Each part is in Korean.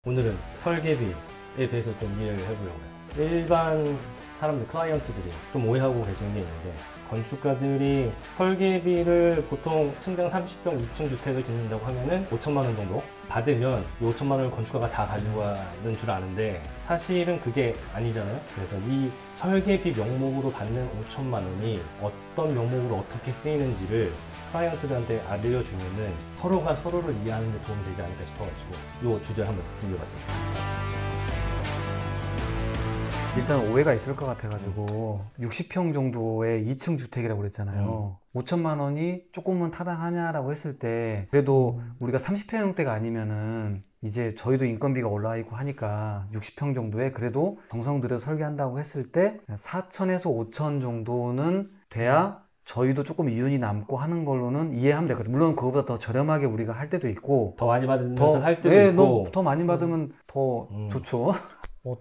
오늘은 설계비에 대해서 좀 이해를 해보려고요. 일반 사람들, 클라이언트들이 좀 오해하고 계시는 게 있는데, 건축가들이 설계비를 보통 층당 30평 2층 주택을 짓는다고 하면은 5천만 원 정도 받으면 이 5천만 원을 건축가가 다 가져가는 줄 아는데, 사실은 그게 아니잖아요. 그래서 이 설계비 명목으로 받는 5천만 원이 어떤 명목으로 어떻게 쓰이는지를 클라이언트들한테 알려주면은 서로가 서로를 이해하는 데 도움이 되지 않을까 싶어가지고 이 주제를 한번 준비해봤습니다. 일단 오해가 있을 것 같아가지고 60평 정도의 2층 주택이라고 그랬잖아요. 5천만 원이 조금은 타당하냐라고 했을 때, 그래도 우리가 30평대가 아니면은 이제 저희도 인건비가 올라와 있고 하니까 60평 정도에 그래도 정성 들여 설계한다고 했을 때 4천에서 5천 정도는 돼야 저희도 조금 이윤이 남고 하는 걸로는 이해하면 되거든요. 물론 그거보다 더 저렴하게 우리가 할 때도 있고, 더 많이 받으면서 할 때도 있고, 더 많이 받으면 더 좋죠.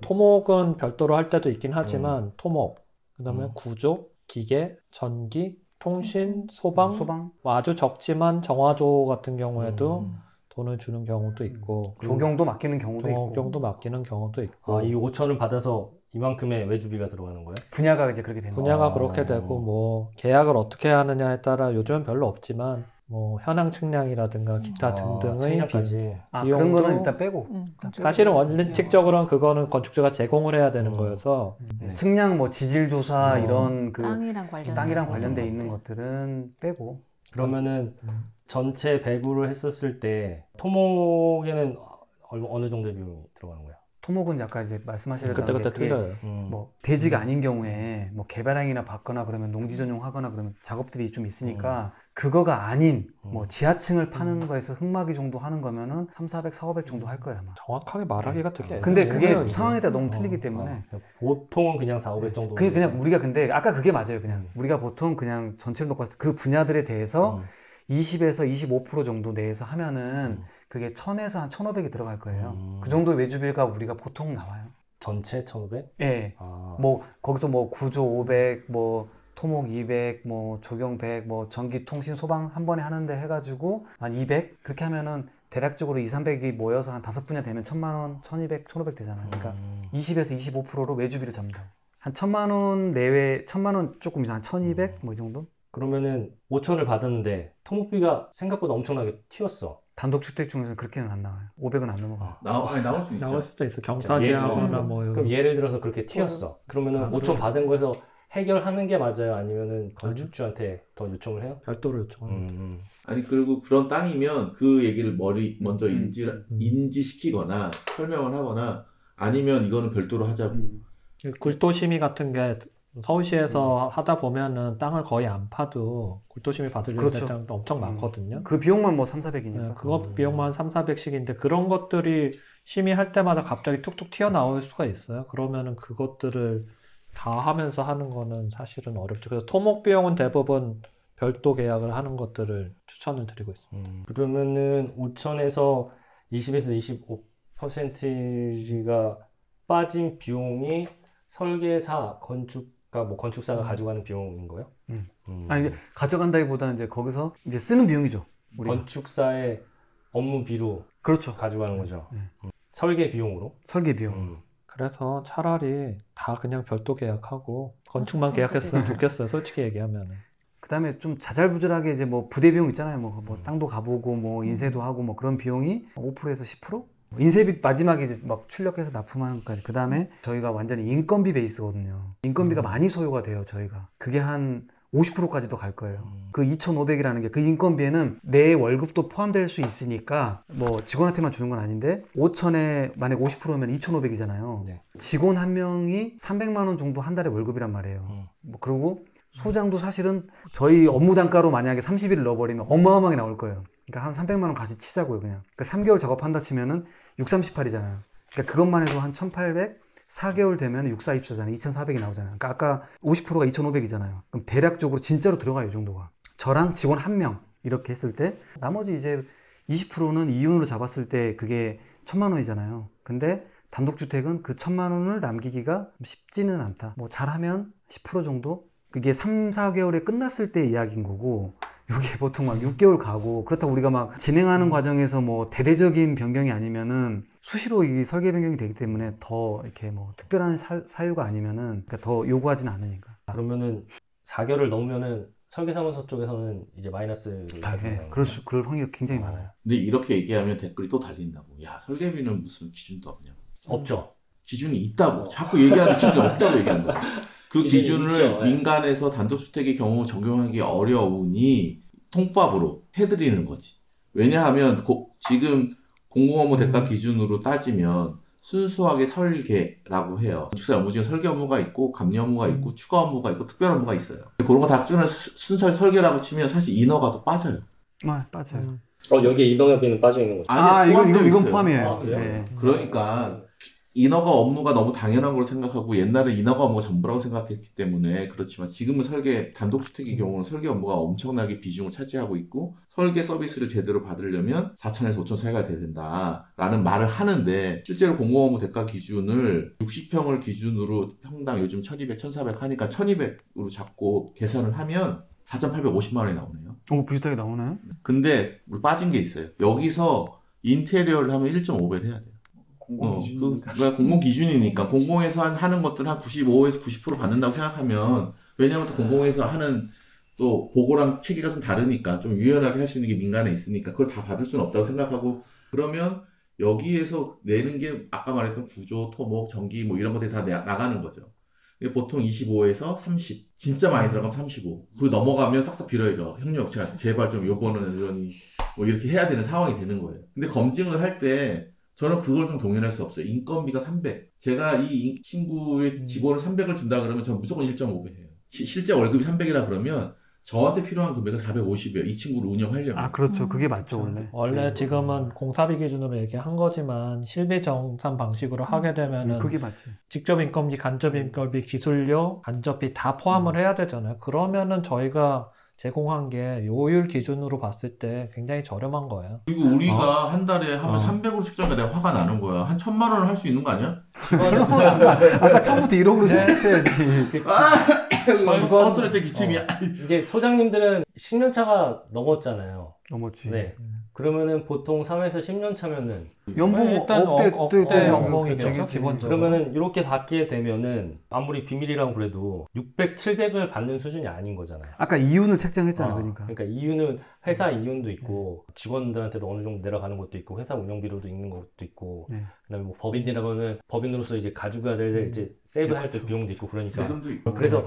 토목은 별도로 할 때도 있긴 하지만 토목, 그 다음에 구조, 기계, 전기, 통신, 소방, 뭐 아주 적지만 정화조 같은 경우에도 돈을 주는 경우도 있고, 조경도 맡기는 경우도 있고, 조경도 맡기는 경우도 있고. 이 5천을 받아서 이만큼의 외주비가 들어가는 거예요? 분야가 이제 그렇게 되는 거예요. 분야가 그렇게 되고, 뭐 계약을 어떻게 하느냐에 따라 요즘은 별로 없지만 뭐 현황 측량이라든가 기타 등등의 측량까지. 그런 거는 일단 빼고. 사실은 원칙적으로는 그거는 건축주가 제공을 해야 되는 거여서 측량, 뭐 지질 조사 이런 그 땅이랑 관련돼 있는 것들은 빼고. 그러면은 전체 배부를 했었을 때 토목에는 어느 정도의 비용이 들어가는 거예요? 토목은 약간 이제 말씀하시려던 그때 틀려요. 뭐 대지가 아닌 경우에 뭐 개발항이나 받거나 그러면 농지 전용하거나 그러면 작업들이 좀 있으니까 그거가 아닌 뭐 지하층을 파는 거에서 흙막이 정도 하는 거면은 3,400, 4,500 정도 할 거예요 아마. 정확하게 말하기가 되게 근데 그게 애매해요, 상황에 따라 너무 틀리기 때문에 보통은 그냥 4,500 정도. 그게 그냥 우리가 근데 아까 그게 맞아요. 그냥 우리가 보통 그냥 전체를 놓고 봤을 때 그 분야들에 대해서 20에서 25% 정도 내에서 하면은 그게 1,000에서 한 1,500이 들어갈 거예요. 그 정도의 외주비가 우리가 보통 나와요. 전체 1,500? 예. 뭐 거기서 뭐 구조 500, 뭐 토목 200, 뭐 조경 100, 뭐 전기 통신 소방 한 번에 하는데 해가지고 한 200 그렇게 하면은 대략적으로 2, 300이 모여서 한 5분야 되면 1,000만 원, 1,200, 1,500 되잖아요. 그러니까 20에서 25%로 외주비를 잡는다. 한 1,000만 원 내외, 1,000만 원 조금 이상, 한 1,200 뭐 이 정도? 그러면은 5천을 받았는데 토목비가 생각보다 엄청나게 튀었어. 단독주택 중에서는 그렇게는 안 나와요. 500은 안 넘어가요. 나올 수 있죠. 나올 수도 있어. 경사지하거나 뭐. 그럼 예를 들어서 그렇게 튀었어. 그러면은 5천 받은 거에서 해결하는 게 맞아요? 아니면은 건축주한테 더 요청을 해요? 별도로 요청합니다. 아니 그리고 그런 땅이면 그 얘기를 먼저 인지시키거나 설명을 하거나 아니면 이거는 별도로 하자고. 굴도심의 같은 게 서울시에서 하다 보면은 땅을 거의 안 파도 굴도심이 받으려는 땅도 엄청 많거든요. 그 비용만 뭐 3,400이니까. 네, 그거 비용만 3,400씩인데 그런 것들이 심의할 때마다 갑자기 툭툭 튀어나올 수가 있어요. 그러면은 그것들을 다 하면서 하는 거는 사실은 어렵죠. 그래서 토목 비용은 대부분 별도 계약을 하는 것들을 추천을 드리고 있습니다. 그러면은 5천에서 20에서 25%가 빠진 비용이 설계사, 건축사가 가져가는 비용인 거예요? 아니 이제 가져간다기보다는 이제 거기서 이제 쓰는 비용이죠. 우리가. 건축사의 업무비로 그렇죠. 가져가는 거죠. 설계 비용으로. 설계 비용. 그래서 차라리 다 그냥 별도 계약하고 건축만 계약했으면 좋겠어요. 솔직히 얘기하면은. 그다음에 좀 자잘부절하게 이제 뭐 부대 비용 있잖아요. 뭐 땅도 가보고 뭐 인쇄도 하고 뭐 그런 비용이 5%에서 10%? 인쇄비 마지막에 이제 막 출력해서 납품하는 것까지. 그다음에 저희가 완전히 인건비 베이스거든요. 인건비가 많이 소요가 돼요. 저희가 그게 한 50%까지도 갈 거예요. 그 2,500이라는 게 그 인건비에는 내 월급도 포함될 수 있으니까 뭐 직원한테만 주는 건 아닌데 5,000에 만약 50%면 2,500이잖아요. 네. 직원 한 명이 300만 원 정도 한 달에 월급이란 말이에요. 뭐 그리고 소장도 사실은 저희 업무 단가로 만약에 30일을 넣어버리면 어마어마하게 나올 거예요. 그러니까 한 300만 원 같이 치자고요. 그냥 그러니까 3개월 작업한다 치면은 638이잖아요. 그러니까 그것만 해도 한 1,800, 4개월 되면 6,424잖아요. 2,400이 나오잖아요. 그러니까 아까 50%가 2,500이잖아요. 그럼 대략적으로 진짜로 들어가요. 이 정도가. 저랑 직원 한 명 이렇게 했을 때 나머지 이제 20%는 이윤으로 잡았을 때 그게 1,000만 원이잖아요. 근데 단독주택은 그 1,000만 원을 남기기가 쉽지는 않다. 뭐 잘하면 10% 정도? 그게 3, 4개월에 끝났을 때 이야기인 거고 이게 보통 막 6개월 가고 그렇다고 우리가 막 진행하는 과정에서 뭐 대대적인 변경이 아니면은 수시로 이 설계 변경이 되기 때문에 더 이렇게 뭐 특별한 사유가 아니면은 그러니까 더 요구하지는 않으니까. 그러면은 4개월을 넘으면은 설계사무소 쪽에서는 이제 마이너스를 네, 그럴 확률이 굉장히 많아요. 근데 이렇게 얘기하면 댓글이 또 달린다고. 야, 설계비는 무슨 기준도 없냐. 없죠. 기준이 있다고. 자꾸 얘기하는 기준이 없다고 얘기한다. 그 기준을 있죠. 민간에서 단독주택의 경우 적용하기 어려우니 통법으로 해드리는 거지. 왜냐하면 지금 공공업무 대가 기준으로 따지면 순수하게 설계라고 해요. 건축사 업무 중에 설계 업무가 있고 감리 업무가 있고 추가 업무가 있고 특별 업무가 있어요. 그런 거 다 순수하게 설계라고 치면 사실 인허가 또 빠져요. 빠져요. 여기에 이동엽이는 빠져 있는 거죠. 이건 포함이에요. 그래요? 네. 그러니까 인허가 업무가 너무 당연한 걸로 생각하고 옛날에 인허가 업무가 전부라고 생각했기 때문에 그렇지만 지금은 단독주택의 경우는 설계 업무가 엄청나게 비중을 차지하고 있고 설계 서비스를 제대로 받으려면 4천에서 5천 사이가 돼야 된다라는 말을 하는데 실제로 공공업무 대가 기준을 60평을 기준으로 평당 요즘 1200, 1400 하니까 1200으로 잡고 계산을 하면 4,850만 원이 나오네요. 비슷하게 나오나요? 근데 우리 빠진 게 있어요. 여기서 인테리어를 하면 1.5배를 해야 돼요. 공공 기준이니까 공공에서 하는 것들 한 95에서 90% 받는다고 생각하면 왜냐면 또 공공에서 하는 또 보고랑 체계가 좀 다르니까 좀 유연하게 할 수 있는 게 민간에 있으니까 그걸 다 받을 수는 없다고 생각하고 그러면 여기에서 내는 게 아까 말했던 구조, 토목, 전기 뭐 이런 것들이 다 나가는 거죠. 보통 25에서 30 진짜 많이 들어가면 35 그 넘어가면 싹싹 빌어야죠. 협력업체한테 제발 좀 요거는 이러니 뭐 이렇게 해야 되는 상황이 되는 거예요. 근데 검증을 할 때 저는 그걸 좀 동의할 수 없어요. 인건비가 300. 제가 이 친구의 직원을 300을 준다 그러면 저는 무조건 1.5배 해요. 실제 월급이 300이라 그러면 저한테 필요한 금액은 450이에요. 이 친구를 운영하려면. 그렇죠. 그게 맞죠, 원래. 지금은 공사비 기준으로 얘기한 거지만 실비 정산 방식으로 하게 되면은 그게 맞지. 직접 인건비, 간접 인건비, 기술료, 간접비 다 포함을 해야 되잖아요. 그러면은 저희가 제공한 게 요율 기준으로 봤을 때 굉장히 저렴한 거예요. 그리고 우리가 한 달에 하면 300으로 책정하니까 내가 화가 나는 거야. 한 1,000만 원을 할 수 있는 거 아니야? 아까 처음부터 1억으로 시작했어야지. 헛소리 때 기침이야. 이제 소장님들은 10년 차가 넘었잖아요. 넘었지. 네. 그러면은 보통 3에서 10년 차면은 연봉 억대 연봉이죠, 그렇죠. 기본적으로. 그러면은 이렇게 받게 되면은 아무리 비밀이라고 그래도 600, 700을 받는 수준이 아닌 거잖아요. 아까 이윤을 책정했잖아, 그러니까 이윤은 회사 이윤도 있고 직원들한테도 어느 정도 내려가는 것도 있고 회사 운영비로도 있는 것도 있고 그다음에 뭐 법인이라면은 법인으로서 이제 가져가야 될 이제 세이브할 때 비용도 있고 그러니까 세금도 있고. 그래서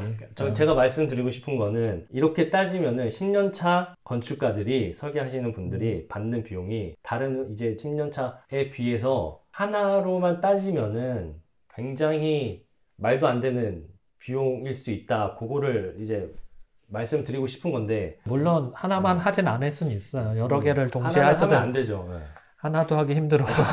제가 말씀드리고 싶은 거는 이렇게 따지면은 10년 차 건축가들이 설계하시는 분들이 받는 비용이 다른 이제 10년 차에 비해서 하나로만 따지면은 굉장히 말도 안 되는 비용일 수 있다. 그거를 이제 말씀드리고 싶은 건데 물론 하나만 하진 않을 수는 있어요. 여러 개를 동시에 하나는 하면 안 되죠. 하나도 하기 힘들어서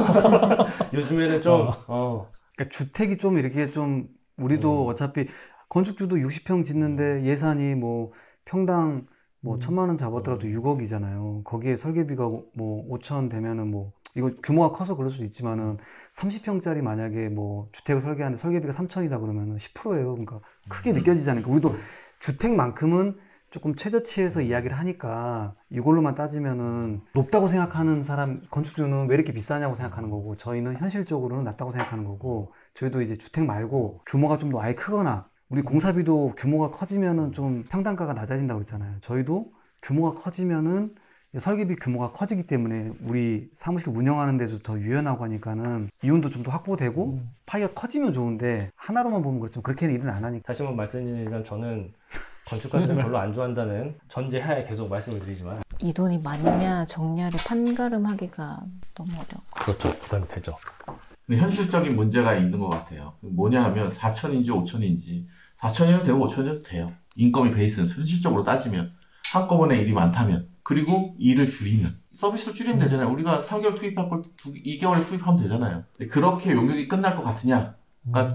요즘에는 좀 그러니까 주택이 좀 이렇게 좀 우리도 어차피 건축주도 60평 짓는데 예산이 뭐 평당 뭐 1,000만 원 잡았더라도 6억이잖아요. 거기에 설계비가 뭐 5천 되면은 뭐 이거 규모가 커서 그럴 수도 있지만은 30평짜리 만약에 뭐 주택을 설계하는데 설계비가 3천이다 그러면은 10%예요. 그러니까 크게 느껴지지 않으니까 우리도 주택만큼은 조금 최저치에서 이야기를 하니까 이걸로만 따지면은 높다고 생각하는 사람 건축주는 왜 이렇게 비싸냐고 생각하는 거고 저희는 현실적으로는 낮다고 생각하는 거고 저희도 이제 주택 말고 규모가 좀 더 아예 크거나 우리 공사비도 규모가 커지면은 좀 평당가가 낮아진다고 했잖아요. 저희도 규모가 커지면은 설계비 규모가 커지기 때문에 우리 사무실 운영하는 데도 더 유연하고 하니까는 이윤도 좀 더 확보되고 파이가 커지면 좋은데 하나로만 보면 그렇지만 그렇게는 일은 안 하니까. 다시 한번 말씀드리면 저는 건축가들을 별로 안 좋아한다는 전제하에 계속 말씀을 드리지만 이 돈이 맞냐 적냐를 판가름하기가 너무 어려워. 그렇죠. 부담이 되죠. 근데 현실적인 문제가 있는 것 같아요. 뭐냐 하면 4천인지 5천인지 4천이면 되고 5천이면 돼요. 인건비 베이스는 현실적으로 따지면 한꺼번에 일이 많다면 그리고 일을 줄이면 서비스를 줄이면 되잖아요. 우리가 3개월 투입할 걸 2개월에 투입하면 되잖아요. 근데 그렇게 용역이 끝날 것 같으냐가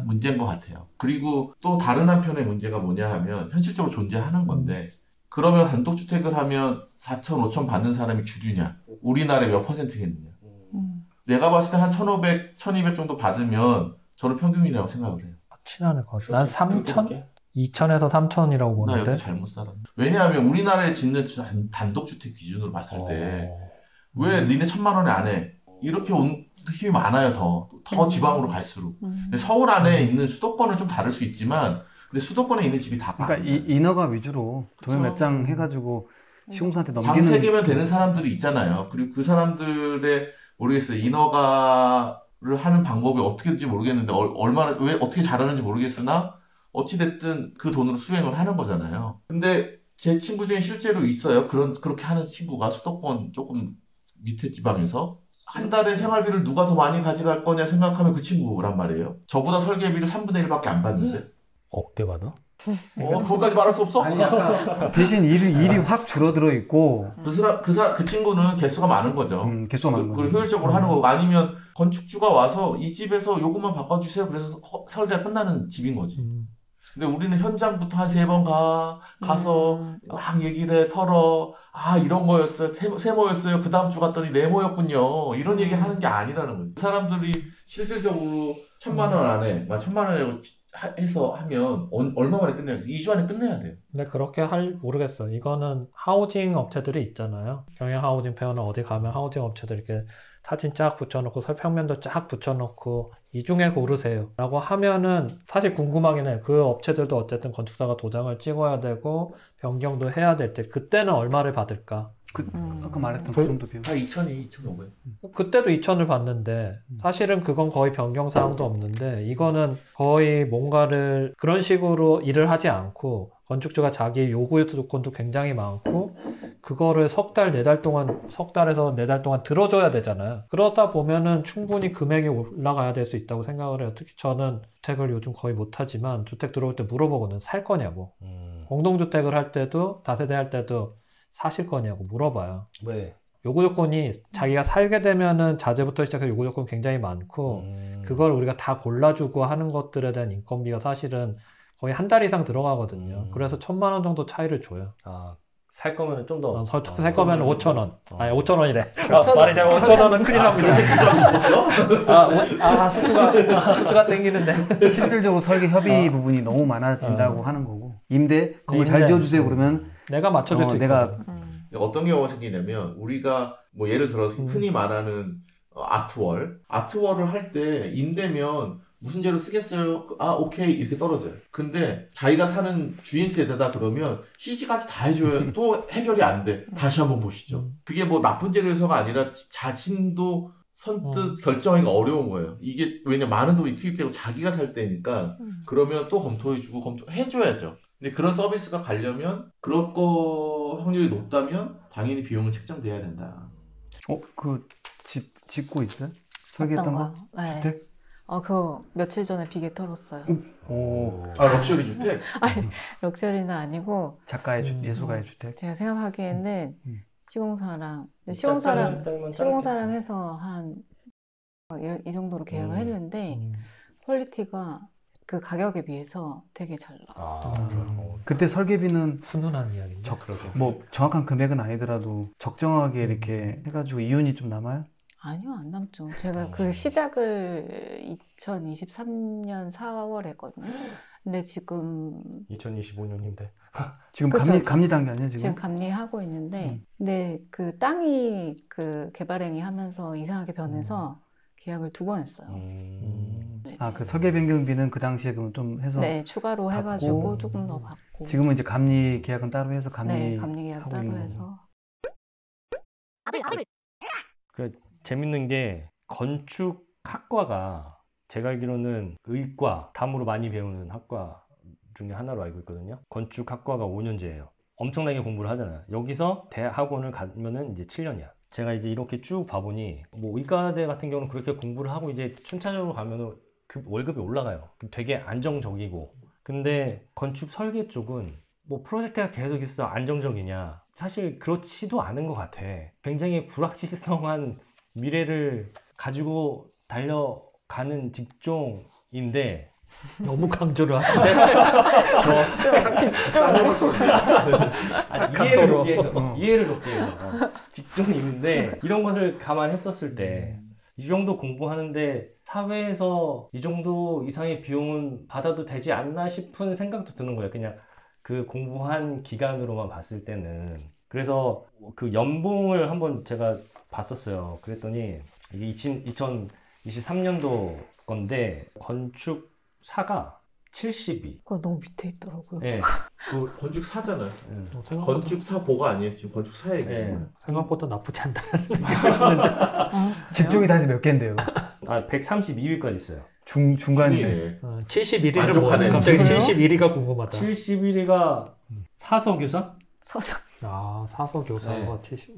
문제인 것 같아요. 그리고 또 다른 한편의 문제가 뭐냐 하면 현실적으로 존재하는 건데 그러면 단독주택을 하면 4천, 5천 받는 사람이 주류냐? 우리나라에 몇 퍼센트겠느냐? 내가 봤을 때 한 1,500, 1,200 정도 받으면 저는 평균이라고 생각을 해요. 친하네 거지. 난 3천? 2천에서 3천이라고 나 보는데. 여기 잘못 살았네. 왜냐하면 우리나라에 짓는 단독주택 기준으로 봤을 때 왜 니네 1,000만 원에 안 해? 이렇게 힘이 많아요. 더 지방으로 갈수록. 근데 서울 안에 있는 수도권은 좀 다를 수 있지만 근데 수도권에 있는 집이 다 그러니까 많아요. 인허가 위주로 도면 몇 장 해가지고 시공사한테 넘기는. 장 3개면 되는 사람들이 있잖아요. 그리고 그 사람들의 모르겠어요. 인허가를 하는 방법이 어떻게 될지 모르겠는데 얼마나 왜 어떻게 잘하는지 모르겠으나 어찌 됐든 그 돈으로 수행을 하는 거잖아요. 근데 제 친구 중에 실제로 있어요. 그렇게 하는 친구가 수도권 조금 밑에 지방에서 한 달에 생활비를 누가 더 많이 가져갈 거냐 생각하면 그 친구란 말이에요. 저보다 설계비를 3분의 1밖에 안 받는데. 억대 받아? 그것까지 말할 수 없어? 아니 약간 대신 일이 확 줄어들어 있고 그 친구는 개수가 많은 거죠. 개수가 많은 거죠. 그리고 효율적으로 하는 거고 아니면 건축주가 와서 이 집에서 요것만 바꿔주세요. 그래서 설계가 끝나는 집인 거지. 근데 우리는 현장부터 한 3번 가서 막 얘기를 해, 털어. 아, 이런 거였어요. 세모였어요. 그 다음 주 갔더니 네모였군요. 이런 얘기 하는 게 아니라는 거죠. 그 사람들이 실질적으로 1,000만 원 안에, 1,000만 원에 해서 하면 얼마 만에 끝내야 돼? 2주 안에 끝내야 돼요. 근데 그렇게 모르겠어. 이거는 하우징 업체들이 있잖아요. 경영 하우징 페어나 어디 가면 하우징 업체들 이렇게 사진 쫙 붙여놓고 설평면도 쫙 붙여놓고 이 중에 고르세요 라고 하면은 사실 궁금하긴 해요. 그 업체들도 어쨌든 건축사가 도장을 찍어야 되고 변경도 해야 될 때 그때는 얼마를 받을까? 아까 말했던 그 정도 비용. 다 2,000이 2,500. 그때도 2,000을 받는데 사실은 그건 거의 변경사항도 없는데 이거는 거의 뭔가를 그런 식으로 일을 하지 않고 건축주가 자기 요구 조건도 굉장히 많고 그거를 석 달에서 4달 동안 들어줘야 되잖아요. 그러다 보면은 충분히 금액이 올라가야 될 수 있다고 생각을 해요. 특히 저는 주택을 요즘 거의 못하지만 주택 들어올 때 물어보거든. 살 거냐고. 공동주택을 할 때도 다세대 할 때도 사실 거냐고 물어봐요. 왜? 요구 조건이 자기가 살게 되면은 자재부터 시작해서 요구 조건 굉장히 많고 그걸 우리가 다 골라주고 하는 것들에 대한 인건비가 사실은 거의 한 달 이상 들어가거든요. 그래서 1,000만 원 정도 차이를 줘요. 아, 살 거면 좀 더. 살 거면 5,000원. 아니 5,000원이래. 5,000원. 말이 잘못 5,000원은 큰일 납니다. 싶었어? 수주가 땡기는데. 실질적으로 설계 협의 부분이 너무 많아진다고 하는 거고 임대 건물 잘 지어주세요 그러면 내가 맞춰줄 수 내가 있거든. 어떤 경우가 생기냐면 우리가 뭐 예를 들어서 흔히 말하는 아트월을 할 때 임대면 무슨 재료 쓰겠어요? 아 오케이 이렇게 떨어져요. 근데 자기가 사는 주인 세대다 그러면 CG까지 다 해줘요. 또 해결이 안 돼. 다시 한번 보시죠. 그게 뭐 나쁜 재료에서가 아니라 자신도 선뜻 결정하기가 어려운 거예요. 이게 왜냐면 많은 돈이 투입되고 자기가 살 때니까 그러면 또 검토해주고 검토해줘야죠. 근데 그런 서비스가 가려면 그럴 거 확률이 높다면 당연히 비용은 책정돼야 된다. 그 집 짓고 있어요? 설계했던 거? 네. 주택? 그 며칠 전에 비계 털었어요. 럭셔리 주택? 아니, 럭셔리는 아니고 작가의 예술가의 주택? 제가 생각하기에는 시공사랑 짧게만 시공사랑 해서 한 이 정도로 계약을 했는데 퀄리티가 그 가격에 비해서 되게 잘 나왔어요. 그때 설계비는 훈훈한 이야기인데. 뭐 정확한 금액은 아니더라도 적정하게 이렇게 해가지고 이윤이 좀 남아요? 아니요, 안 남죠. 제가 그 시작을 2023년 4월에 했거든요. 근데 지금 2025년인데. 지금 그쵸, 감리 단계 아니에요 지금? 지금 감리하고 있는데 근데 그 땅이 그 개발행위 하면서 이상하게 변해서 계약을 2번 했어요. 네. 그 설계 변경비는 그 당시에 그럼 좀 해서 네, 추가로 받고, 해가지고 조금 더 받고. 지금은 이제 감리 계약은 따로 해서 네, 감리 계약 하고 따로 있는 해서. 재밌는 게 건축학과가 제가 알기로는 의과, 담으로 많이 배우는 학과 중에 하나로 알고 있거든요. 건축학과가 5년제예요. 엄청나게 공부를 하잖아요. 여기서 대학원을 가면은 이제 7년이야. 제가 이제 이렇게 쭉 봐보니 뭐 의과대 같은 경우는 그렇게 공부를 하고 이제 순차적으로 가면은 그 월급이 올라가요. 되게 안정적이고. 근데 건축 설계 쪽은 뭐 프로젝트가 계속 있어 안정적이냐? 사실 그렇지도 않은 것 같아. 굉장히 불확실성한 미래를 가지고 달려가는 직종인데 너무 강조를 하는데. 이해를 돕기 위해서 직종인데 이런 것을 감안했었을 때 이 정도 공부하는데 사회에서 이 정도 이상의 비용은 받아도 되지 않나 싶은 생각도 드는 거예요. 그냥 그 공부한 기간으로만 봤을 때는. 그래서 그 연봉을 한번 제가 봤었어요. 그랬더니 이게 2023년도 건데 건축사가 72. 그거 너무 밑에 있더라고요. 네. 건축사잖아요. 생각보다, 건축사보가 아니에요. 지금 건축사 얘기예요. 네. 생각보다 나쁘지 않다. 집중이 다시 몇 개인데요? 132위까지 있어요. 중간이네. 71위를 만족하네. 갑자기 그래요? 71위가 궁금하다. 71위가 사서교사, 서서 사서교사가 네. 70.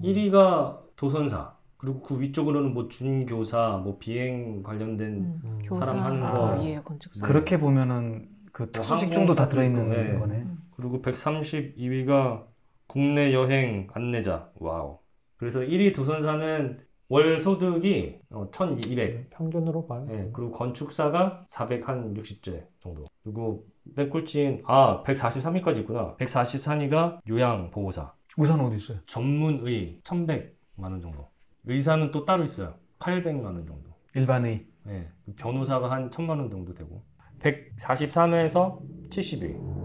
1위가 도선사, 그리고 그 위쪽으로는 뭐 준교사, 뭐 비행 관련된 사람 하는 교사가 거. 더 위에 건축사. 그렇게 보면은 그 특수 직종도 다 들어있는 네. 거네. 그리고 132위가 국내 여행 안내자. 와우. 그래서 1위 도선사는 월 소득이 1,200. 평균으로 봐요. 네, 그리고 건축사가 460제 정도. 그리고 맨 꼴찌인 143위까지 있구나. 143위가 요양보호사. 우산 어디 있어요? 전문의 1,100만 원 정도. 의사는 또 따로 있어요. 800만 원 정도. 일반의. 네, 변호사가 한 1,000만 원 정도 되고. 143회에서 70위.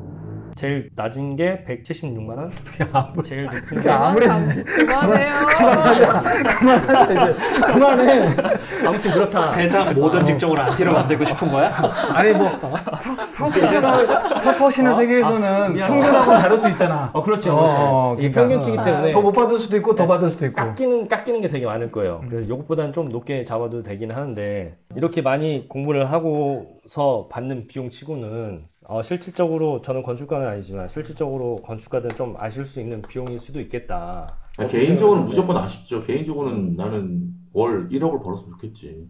제일 낮은 게 176만 원. 제일 높은 게 그만해요. 그만해. 아무튼 그렇다. 세상 모든 직종을 안티로 만들고 싶은 거야? 아니 뭐 프로페셔널 세계에서는 미안해. 평균하고는 다를 수 있잖아. 그렇죠. 이게 그러니까 평균치기 때문에 더 못 받을 수도 있고 더 받을 수도 있고. 깎이는 게 되게 많을 거예요. 그래서 이것보다는 좀 높게 잡아도 되긴 하는데 이렇게 많이 공부를 하고서 받는 비용치고는 실질적으로 저는 건축가는 아니지만 실질적으로 건축가들은 좀 아실 수 있는 비용일 수도 있겠다. 개인적으로는 무조건 아쉽죠. 개인적으로는 나는 월 1억을 벌었으면 좋겠지.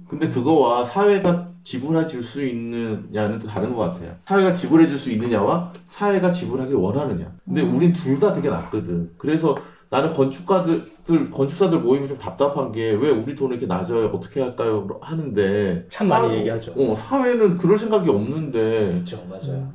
근데 그거와 사회가 지불해 줄 수 있느냐는 또 다른 것 같아요. 사회가 지불해 줄 수 있느냐와 사회가 지불하길 원하느냐. 근데 우린 둘 다 되게 낮거든. 그래서 나는 건축사들 모이면 좀 답답한 게 왜 우리 돈을 이렇게 낮아요? 어떻게 할까요? 하는데 참 많이 얘기하죠. 사회는 그럴 생각이 없는데 그렇죠, 맞아요.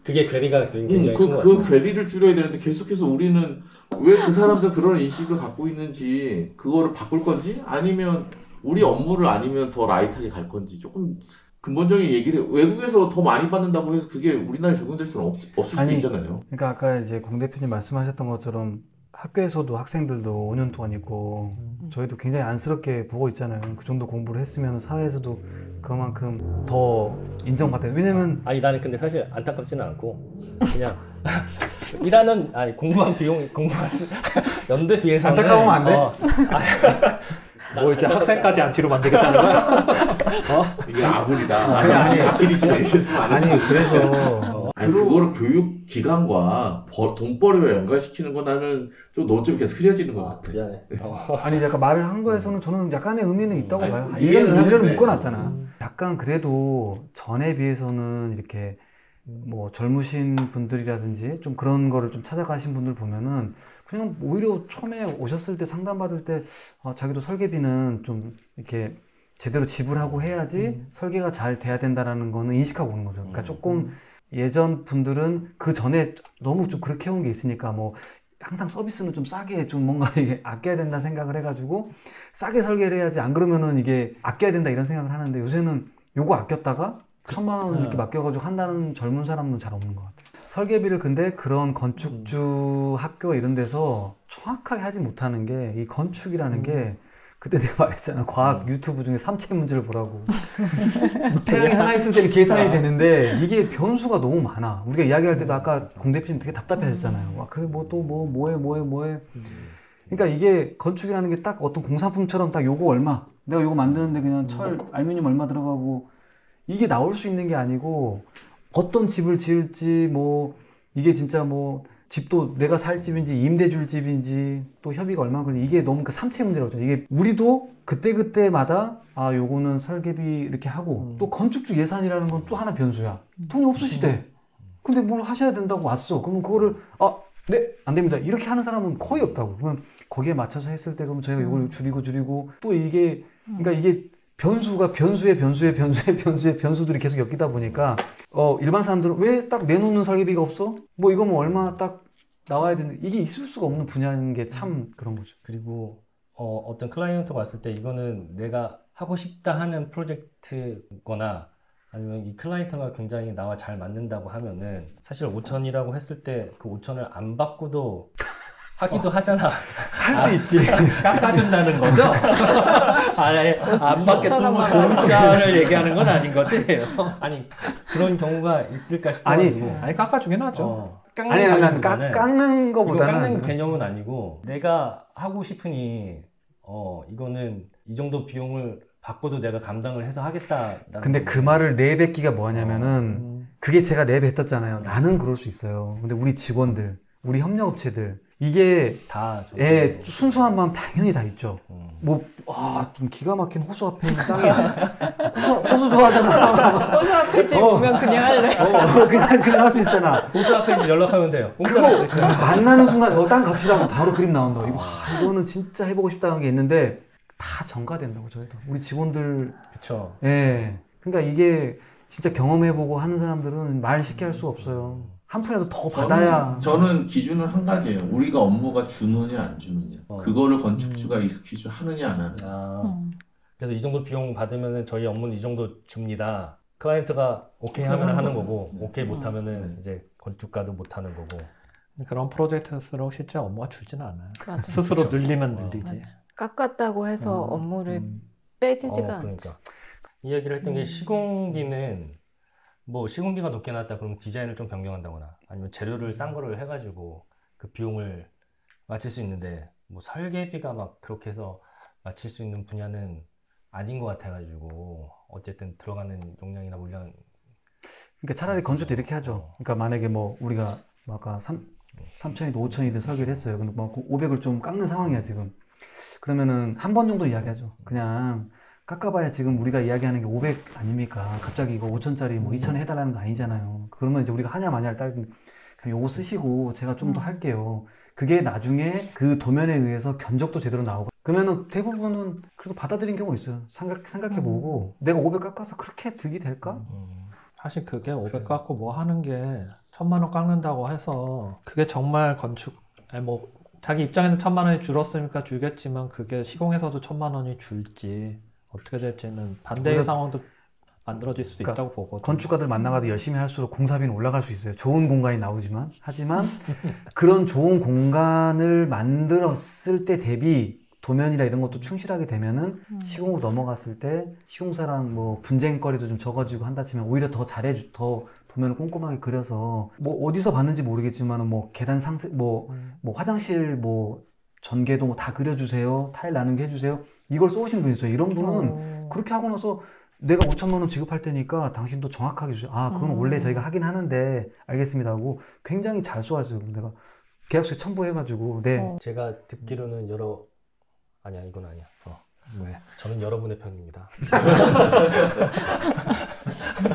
그게 괴리가 굉장히 큰 것 그 같아요. 괴리를 줄여야 되는데 계속해서 우리는 왜 그 사람들 그런 인식을 갖고 있는지 그거를 바꿀 건지 아니면 우리 업무를 아니면 더 라이트하게 갈 건지 조금 근본적인 얘기를 외국에서 더 많이 받는다고 해서 그게 우리나라에 적용될 수는 없을 수도 있잖아요. 그러니까 아까 이제 공 대표님 말씀하셨던 것처럼 학교에서도 학생들도 5년 동안 있고 저희도 굉장히 안쓰럽게 보고 있잖아요. 그 정도 공부를 했으면 사회에서도 그만큼 더 인정받아요. 왜냐면 아니 나는 근데 사실 안타깝지는 않고 그냥 일하는 공부한 비용 연대 비해서는 안타까우면 안 돼? 뭐 이제 학생까지 안티로 만들겠다는 거야? 이게 아불이다. 아니, 아끼리지만 얘기했으면 안 했어. 아니 그래서 그거를 교육 기관과 돈벌이와 연관시키는 거 나는 좀 논점이 계속 흐려지는 것 같아. 미안해. 아니 약간 말을 한 거에서는 저는 약간의 의미는 있다고 아니, 봐요. 이해는 1년을 하는데. 묶어놨잖아. 약간 그래도 전에 비해서는 이렇게 뭐 젊으신 분들이라든지 좀 그런 거를 좀 찾아가신 분들 보면은 그냥 오히려 처음에 오셨을 때 상담받을 때 자기도 설계비는 좀 이렇게 제대로 지불하고 해야지 설계가 잘 돼야 된다라는 거는 인식하고 오는 거죠. 그러니까 조금 예전 분들은 그 전에 너무 좀 그렇게 해온 게 있으니까 뭐 항상 서비스는 좀 싸게 좀 뭔가 이게 아껴야 된다 생각을 해가지고 싸게 설계를 해야지 안 그러면은 이게 아껴야 된다 이런 생각을 하는데 요새는 요거 아꼈다가 1,000만 원 이렇게 맡겨가지고 한다는 젊은 사람은 잘 없는 것 같아요. 설계비를 근데 그런 건축주 학교 이런 데서 정확하게 하지 못하는 게 이 건축이라는 게 그때 내가 말했잖아. 과학 유튜브 중에 삼체 문제를 보라고. 태양이 하나 있을 때는 계산이 되는데 이게 변수가 너무 많아. 우리가 이야기할 때도 아까 공 대표님 되게 답답해 하셨잖아요. 와, 그래 뭐 또 뭐해. 그러니까 이게 건축이라는 게 딱 어떤 공산품처럼 딱 요거 얼마. 내가 요거 만드는데 그냥 철, 알루미늄 얼마 들어가고 이게 나올 수 있는 게 아니고 어떤 집을 지을지 뭐 이게 진짜 뭐 집도 내가 살 집인지 임대 줄 집인지 또 협의가 얼마 걸리 이게 너무 그 삼체 문제라고 하죠. 이게 우리도 그때마다 요거는 설계비 이렇게 하고 또 건축주 예산이라는 건 또 하나 변수야. 돈이 없으시대. 근데 뭘 하셔야 된다고 왔어. 그러면 그거를 네, 안 됩니다. 이렇게 하는 사람은 거의 없다고. 그러면 거기에 맞춰서 했을 때 그러면 저희가 이걸 줄이고 또 이게 그러니까 이게 변수가 변수의 변수들이 계속 엮이다 보니까 일반 사람들은 왜 딱 내놓는 설계비가 없어? 뭐 이거 뭐 얼마 딱 나와야 되는데 이게 있을 수가 없는 분야인 게 참 그런 거죠. 그리고 어떤 클라이언트가 왔을 때 이거는 내가 하고 싶다 하는 프로젝트거나 아니면 이 클라이언트가 굉장히 나와 잘 맞는다고 하면은 사실 5천이라고 했을 때 그 5천을 안 받고도 하기도 하잖아. 할 수 있지. 깎아준다는 거죠? 아니, 안 받게 뜨면 공짜를 얘기하는 건 아닌 거지? 아니 그런 경우가 있을까 아니, 싶어가지고. 아니 깎아주긴 하죠. 깎는 난 깎는 깎는 이거 거보다는 깎는 개념은 아니고 내가 하고 싶으니 이거는 이 정도 비용을 받고도 내가 감당을 해서 하겠다라는. 근데 그 말을 내뱉기가 뭐냐면은 그게 제가 내뱉었잖아요. 나는 그럴 수 있어요. 근데 우리 직원들, 우리 협력업체들 이게 다 예, 순수한 마음 당연히 다 있죠. 좀 기가 막힌 호수 앞에 있는 땅이야. 호수 좋아하잖아. 호수 앞에 집 보면 그냥 할래. 그냥 할 수 있잖아. 호수 앞에 이제 연락하면 돼요. 공짜 할 수 있어요. 만나는 순간 땅 갑시다 하면 바로 그림 나온다. 이거는 진짜 해보고 싶다는 게 있는데 다 전가된다고 저희도. 우리 직원들. 그쵸. 예. 그러니까 이게 진짜 경험해보고 하는 사람들은 말 쉽게 할 수가 없어요. 한 푼이라도 더 받아야. 저는 기준은 한 가지예요. 우리가 업무가 주느냐 안 주느냐. 그거를 건축주가 익스큐즈 하느냐 안 하느냐. 그래서 이 정도 비용 받으면 저희 업무는 이 정도 줍니다. 클라이언트가 오케이 하면 하는 거고 오케이 못하면은 이제 건축가도 못하는 거고. 그런 프로젝트일수록 실제 업무가 줄지는 않아요. 맞아. 스스로 늘리면 늘리지. 맞아. 깎았다고 해서 업무를 빼지지가 않지. 그러니까. 이 얘기를 했던 게 시공비는 뭐 시공비가 높게 나왔다 그러면 디자인을 좀 변경한다거나 아니면 재료를 싼 거를 해가지고 그 비용을 맞출 수 있는데 뭐 설계비가 막 그렇게 해서 맞출 수 있는 분야는 아닌 것 같아가지고 어쨌든 들어가는 용량이나 물량. 그러니까 차라리 건축도 이렇게 하죠. 그러니까 만약에 뭐 우리가 아까 3천이든 5천이든 설계를 했어요. 근데 뭐 500을 좀 깎는 상황이야 지금. 그러면은 한 번 정도 이야기하죠. 그냥 깎아봐야 지금 우리가 이야기하는 게 500 아닙니까? 갑자기 이거 5천짜리 뭐 2천에 해달라는 거 아니잖아요. 그러면 이제 우리가 하냐 마냐를 따르는 그냥 요거 쓰시고 제가 좀 더 할게요. 그게 나중에 그 도면에 의해서 견적도 제대로 나오고 그러면은 대부분은 그래도 받아들인 경우가 있어요. 생각해보고 내가 500 깎아서 그렇게 득이 될까? 사실 그게 500 깎고 뭐 하는 게 1,000만 원 깎는다고 해서 그게 정말 뭐 자기 입장에서 1,000만 원이 줄었으니까 줄겠지만 그게 시공에서도 1,000만 원이 줄지 어떻게 될지는 반대의 상황도 만들어질 수도 있다고 보거든요. 건축가들 만나가도 열심히 할수록 공사비는 올라갈 수 있어요. 좋은 공간이 나오지만 하지만 그런 좋은 공간을 만들었을 때 대비 도면이나 이런 것도 충실하게 되면은 시공으로 넘어갔을 때 시공사랑 뭐 분쟁거리도 좀 적어지고 한다 치면 오히려 더 더 도면을 꼼꼼하게 그려서 뭐 어디서 봤는지 모르겠지만은 뭐 계단 상세 뭐 화장실 뭐 전개도 뭐 다 그려주세요. 타일 나누게 해주세요. 이걸 쏘신 분이 있어요. 이런 분은 그렇게 하고 나서 내가 5천만 원 지급할 테니까 당신도 정확하게 주세요. 아, 그건 원래 저희가 하긴 하는데 알겠습니다 하고 굉장히 잘 쏘았어요. 내가 계약서에 첨부해가지고 제가 듣기로는 아니야 이건 아니야. 왜? 저는 여러분의 편입니다.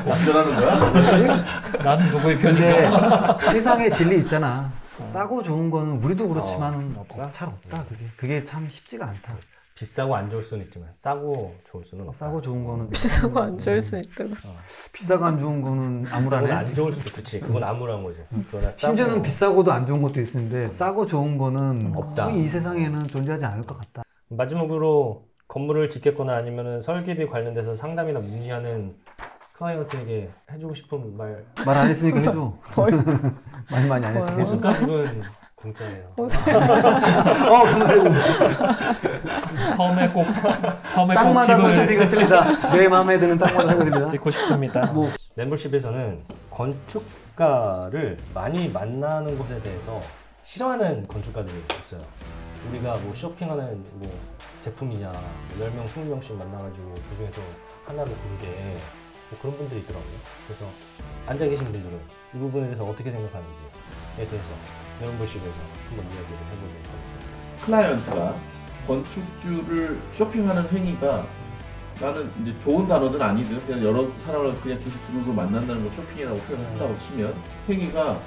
어쩌라는 거야? 나는 누구의 근데 편인가? 세상에 진리 있잖아. 싸고 좋은 거는 우리도 그렇지만 없다? 잘 없다. 그게 참 쉽지가 않다. 비싸고 안 좋을 수는 있지만 싸고 좋을 수는 없다. 싸고 좋은 거는 비싸고 안 좋을 수 있다고. 비싸고 안 좋은 거는 비싸고 암울하네. 안 좋을 수도 그치. 그건 암울한 거지. 그러나 심지어는 비싸고도 안 좋은 것도 있는데 싸고 좋은 거는 없다. 거의 이 세상에는 존재하지 않을 것 같다. 마지막으로 건물을 짓겠거나 아니면 설계비 관련돼서 상담이나 문의하는 클라이언트에게 해주고 싶은 말. 말 안 했으니까 해줘. 많이 안 했으니까 해줘. 호수가집은 공짜예요. 그 말고 섬에 꼭 땅마다 집을 설계비가 틀리다. 내 마음에 드는 땅마다 설계비가 짓고 싶습니다. 멤버십에서는 건축가를 많이 만나는 곳에 대해서 싫어하는 건축가들이 있어요. 우리가 뭐 쇼핑하는 뭐 제품이냐 10명, 20명씩 만나가지고 그 중에서 하나를 고르게 뭐 그런 분들이 있더라고요. 그래서 앉아 계신 분들은 이 부분에 대해서 어떻게 생각하는지에 대해서 멤버십에서 한번 이야기를 해보도록 하겠습니다. 클라이언트가 건축주를 쇼핑하는 행위가 나는 이제 좋은 단어든 아니든 그냥 여러 사람을 그냥 게시판으로 만난다는 걸 쇼핑이라고 표현한다고 치면 행위가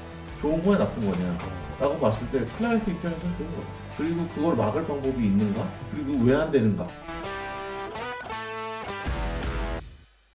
좋은 거야 나쁜 거냐 라고 봤을 때 클라이언트 입장에서는 그런 거야. 그리고 그걸 막을 방법이 있는가? 그리고 왜 안 되는가?